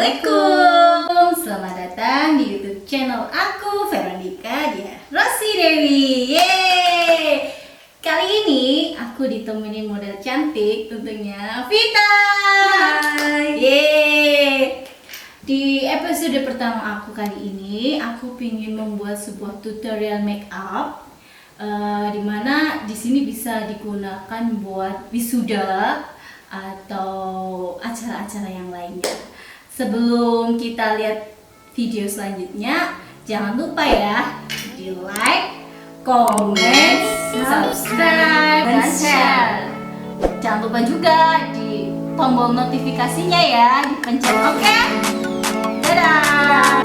Assalamualaikum. Selamat datang di YouTube channel aku, Veronica dia Rosi Dewi. Yeay. Kali ini aku ditemani model cantik tentunya Vita. Hai. Yeay. Di episode pertama aku kali ini aku ingin membuat sebuah tutorial make up. Dimana di sini bisa digunakan buat wisuda atau acara-acara yang lainnya. Sebelum kita lihat video selanjutnya, jangan lupa ya di like, komen, subscribe, dan share. Jangan lupa juga di tombol notifikasinya ya, dipencet, oke? Dadah!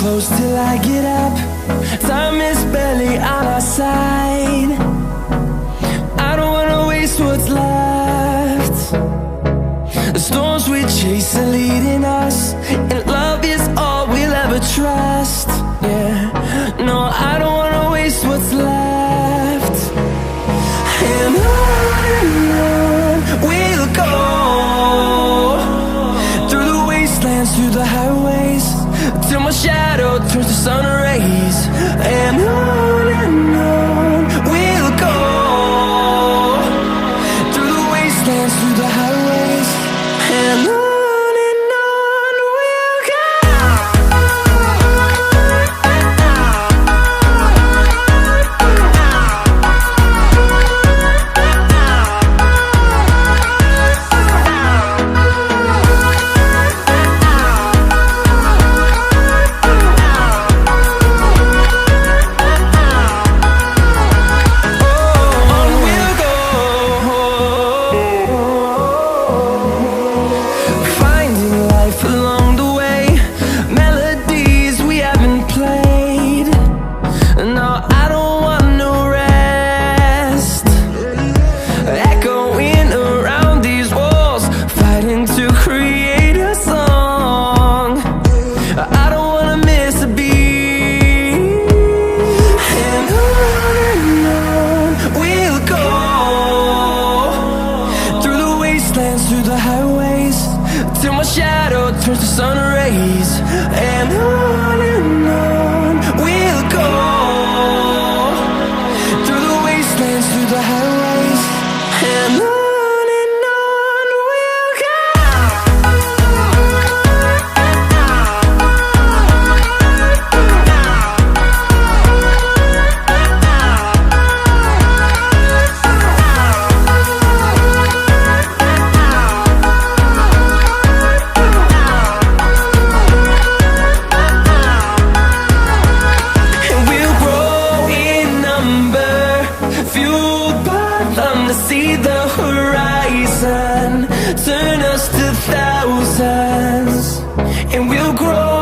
Close till I get up. Time is barely on our side. I don't wanna waste what's left. The storms we chase are leading us, and love is all we'll ever trust. Yeah, no, I don't wanna waste what's left. And on we'll go, through the wastelands, through the highways, till my shadow turns to sun rays. And on we'll go, through the wastelands, through the highways. And on fathom to see the horizon, turn us to thousands, and we'll grow